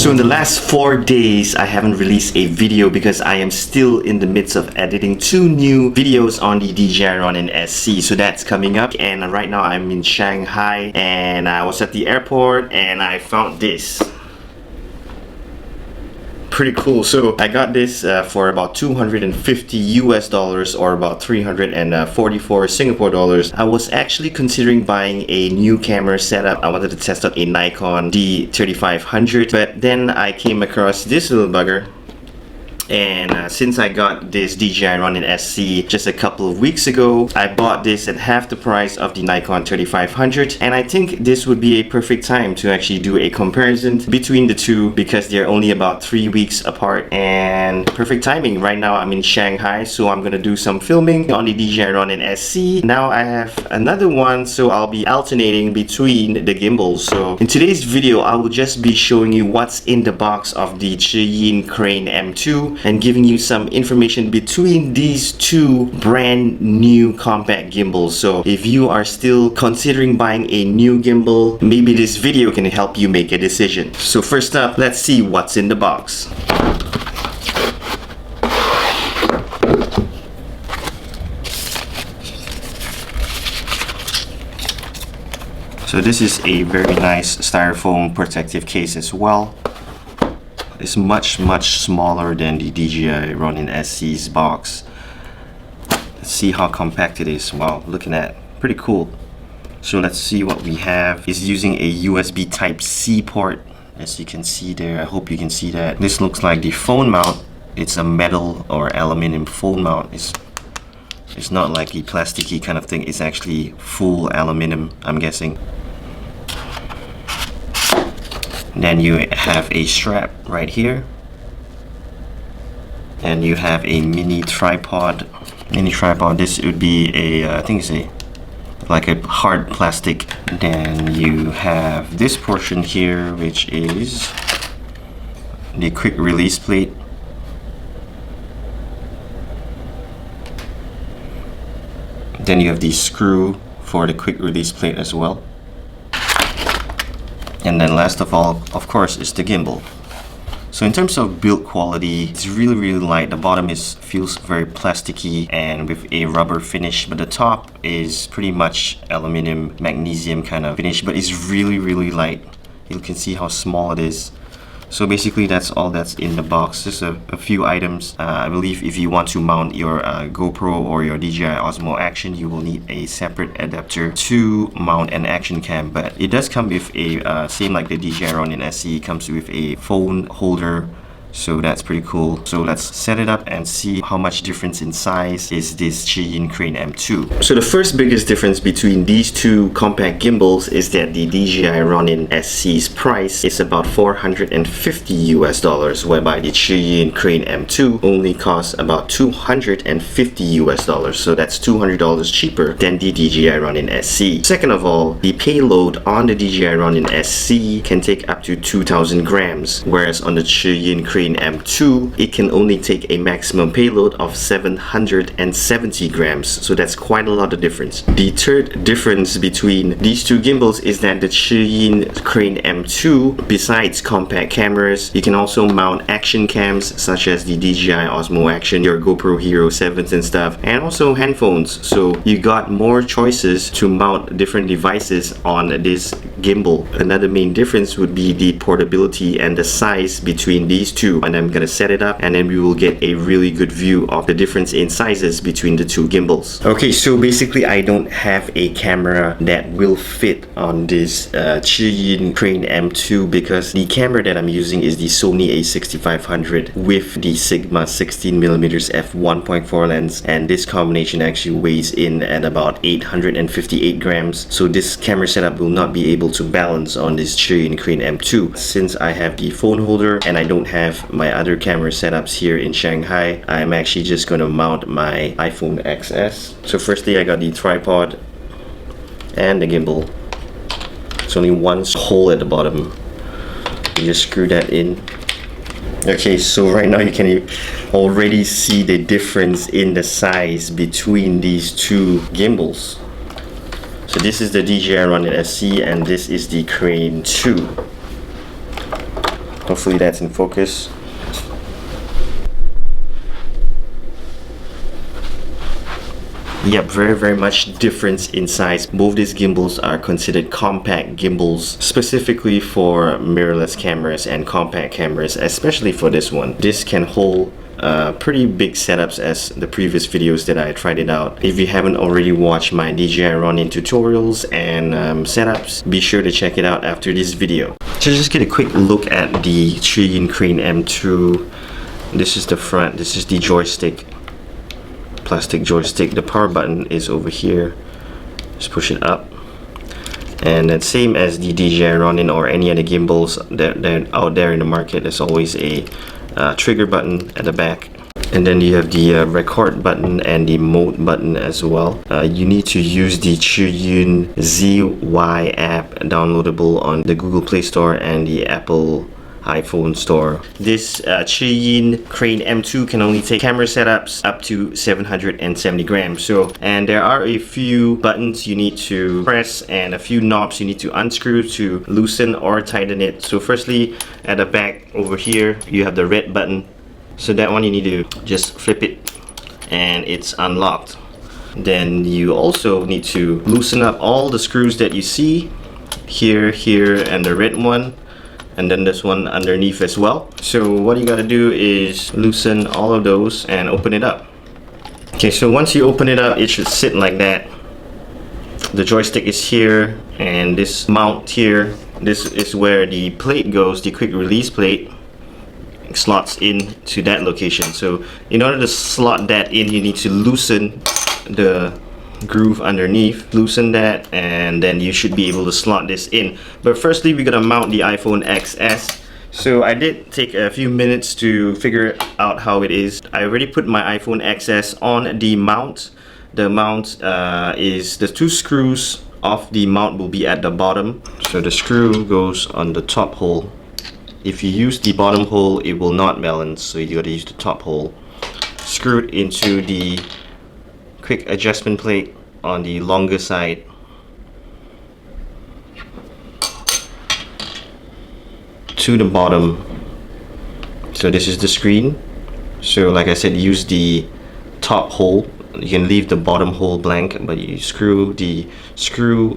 So in the last 4 days, I haven't released a video because I am still in the midst of editing 2 new videos on the DJI Ronin SC. So that's coming up, and right now I'm in Shanghai and I was at the airport and I found this. Pretty cool. So I got this for about 250 US dollars or about 344 Singapore dollars. I was actually considering buying a new camera setup. I wanted to test out a Nikon D3500, but then I came across this little bugger. And since I got this DJI Ronin SC just a couple of weeks ago, I bought this at half the price of the Nikon 3500, and I think this would be a perfect time to actually do a comparison between the two because they're only about 3 weeks apart, and perfect timing. Right now I'm in Shanghai, so I'm gonna do some filming on the DJI Ronin SC. Now I have another one, so I'll be alternating between the gimbals. So in today's video, I will just be showing you what's in the box of the Zhiyin Crane M2 and giving you some information between these two brand new compact gimbals. So if you are still considering buying a new gimbal, maybe this video can help you make a decision. So first up, let's see what's in the box. So this is a very nice styrofoam protective case as well. It's much smaller than the DJI Ronin SC's box. Let's see how compact it is. Wow, looking at pretty cool. So let's see what we have. It's using a USB Type-C port, as you can see there. I hope you can see that. This looks like the phone mount. It's a metal or aluminum phone mount. It's not like a plasticky kind of thing. It's actually full aluminum, I'm guessing. Then you have a strap right here, and you have a mini tripod. This would be a I think it's like a hard plastic. Then you have this portion here, which is the quick release plate. Then you have the screw for the quick release plate as well. And then last of all, of course, is the gimbal. So in terms of build quality, it's really light. The bottom feels very plasticky and with a rubber finish, but the top is pretty much aluminum, magnesium kind of finish, but it's really light. You can see how small it is. So basically that's all that's in the box. Just a few items. I believe if you want to mount your GoPro or your DJI Osmo Action, you will need a separate adapter to mount an action cam. But it does come with a, same like the DJI Ronin SC, comes with a phone holder. So that's pretty cool. So let's set it up and see how much difference in size is this Zhiyin Crane M2. So the first biggest difference between these two compact gimbals is that the DJI Ronin SC's price is about 450 US dollars, whereby the Zhiyin Crane M2 only costs about 250 US dollars. So that's $200 cheaper than the DJI Ronin SC. Second of all, the payload on the DJI Ronin SC can take up to 2,000 grams, whereas on the Zhiyin Crane M2, it can only take a maximum payload of 770 grams. So that's quite a lot of difference. The third difference between these two gimbals is that the Zhiyin Crane M2, besides compact cameras, you can also mount action cams such as the DJI Osmo Action, your GoPro Hero 7s and stuff, and also handphones. So you got more choices to mount different devices on this gimbal. Another main difference would be the portability and the size between these two. And I'm gonna set it up and then we will get a really good view of the difference in sizes between the two gimbals. Okay, so basically I don't have a camera that will fit on this Zhiyin Crane M2 because the camera that I'm using is the Sony a6500 with the Sigma 16mm f1.4 lens, and this combination actually weighs in at about 858 grams. So this camera setup will not be able to balance on this Zhiyin Crane M2. Since I have the phone holder and I don't have my other camera setups here in Shanghai, I'm actually just going to mount my iPhone XS. So firstly I got the tripod and the gimbal. It's only one hole at the bottom. You just screw that in. Okay, so right now you can already see the difference in the size between these two gimbals. So this is the DJI Ronin SC and this is the Crane 2. Hopefully that's in focus. Yep, very much difference in size. Both these gimbals are considered compact gimbals, specifically for mirrorless cameras and compact cameras, especially for this one. This can hold pretty big setups as the previous videos that I tried it out. If you haven't already watched my DJI Ronin tutorials and setups, be sure to check it out after this video. So just get a quick look at the Zhiyin Crane M2. This is the front, this is the joystick, plastic joystick. The power button is over here. Just push it up. And then same as the DJI Ronin or any other gimbals that are out there in the market, there's always a trigger button at the back. And then you have the record button and the mode button as well. You need to use the Zhiyin ZY app, downloadable on the Google Play Store and the Apple iPhone store. This Zhiyin Crane M2 can only take camera setups up to 770 grams. And there are a few buttons you need to press and a few knobs you need to unscrew to loosen or tighten it. So firstly, at the back over here, you have the red button. So that one you need to just flip it and it's unlocked. Then you also need to loosen up all the screws that you see here, and the red one, and then this one underneath as well. So what you gotta do is loosen all of those and open it up. Okay, so once you open it up, it should sit like that. The joystick is here, and this mount here, this is where the plate goes, the quick release plate slots in to that location. So in order to slot that in, you need to loosen the groove underneath, loosen that, and then you should be able to slot this in. But firstly, we're gonna mount the iPhone XS. So I did take a few minutes to figure out how it is. I already put my iPhone XS on the mount. The mount is the two screws of the mount will be at the bottom. So the screw goes on the top hole. If you use the bottom hole, it will not balance, so you gotta use the top hole. Screw it into the quick adjustment plate on the longer side. To the bottom. So this is the screen. So like I said, use the top hole. You can leave the bottom hole blank, but you screw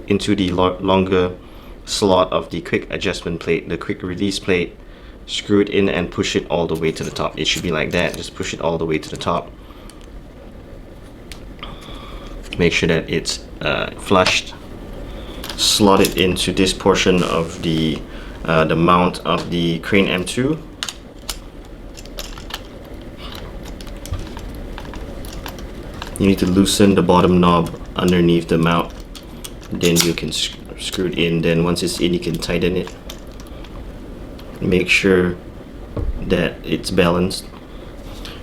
into the longer slot of the quick adjustment plate, the quick release plate. Screw it in and push it all the way to the top. It should be like that. Just push it all the way to the top. Make sure that it's flushed. Slot it into this portion of the mount of the Crane M2. You need to loosen the bottom knob underneath the mount. Then you can screw it in. Then once it's in, you can tighten it. Make sure that it's balanced.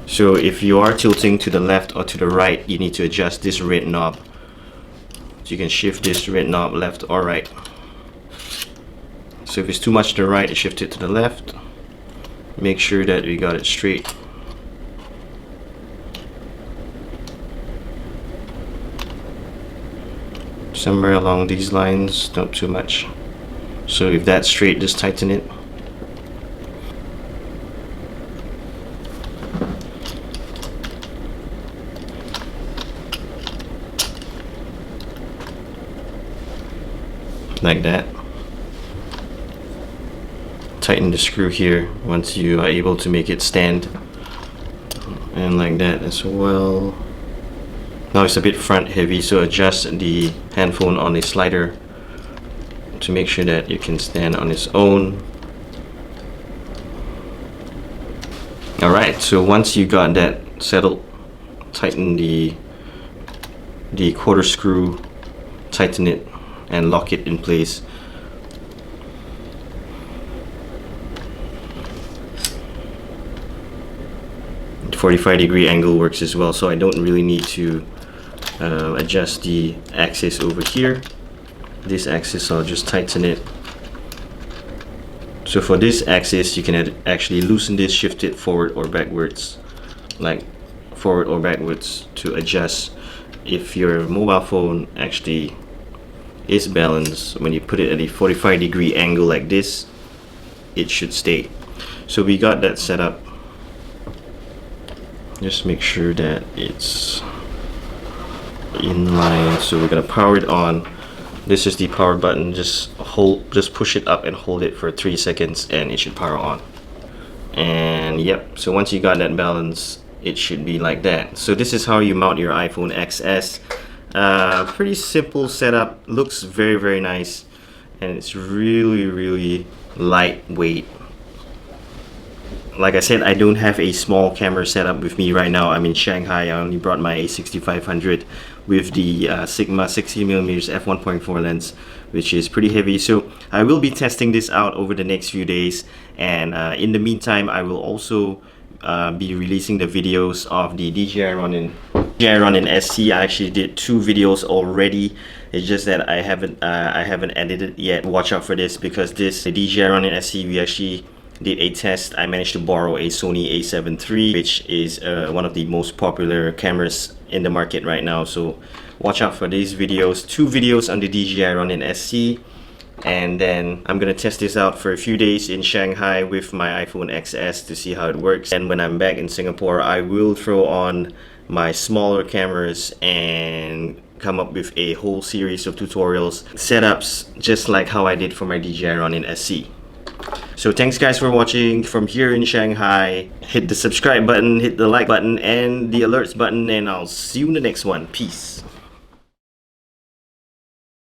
So if you are tilting to the left or to the right, you need to adjust this red knob. So you can shift this red knob left or right. So if it's too much to the right, shift it to the left. Make sure that we got it straight. Somewhere along these lines, not too much. So if that's straight, just tighten it. Like that. Tighten the screw here once you are able to make it stand, and like that as well. Now it's a bit front heavy, so adjust the handphone on a slider to make sure that it can stand on its own. Alright, so once you got that settled, tighten the quarter screw, tighten it and lock it in place. The 45-degree angle works as well, so I don't really need to adjust the axis over here. This axis, I'll just tighten it. So for this axis, you can actually loosen this, shift it forward or backwards, like forward or backwards, to adjust if your mobile phone actually is balanced. When you put it at a 45-degree angle like this, it should stay. So we got that set up. Just make sure that it's in line. So we're gonna power it on. This is the power button. Just push it up and hold it for 3 seconds and it should power on. And yep, so once you got that balance, it should be like that. So this is how you mount your iPhone XS. Pretty simple setup, looks very nice, and it's really lightweight. Like I said, I don't have a small camera setup with me right now. I'm in Shanghai. I only brought my A6500 with the Sigma 60mm f1.4 lens, which is pretty heavy. So I will be testing this out over the next few days, and in the meantime I will also be releasing the videos of the DJI Ronin SC. I actually did 2 videos already. It's just that I haven't edited yet. Watch out for this, because this DJI Ronin SC, we actually did a test. I managed to borrow a Sony a7 III, which is one of the most popular cameras in the market right now. So watch out for these videos. 2 videos on the DJI Ronin SC, and then I'm gonna test this out for a few days in Shanghai with my iPhone XS to see how it works. And when I'm back in Singapore, I will throw on my smaller cameras and come up with a whole series of tutorials, setups, just like how I did for my DJI Ronin SC. So thanks guys for watching from here in Shanghai. Hit the subscribe button, hit the like button, and the alerts button, and I'll see you in the next one. Peace.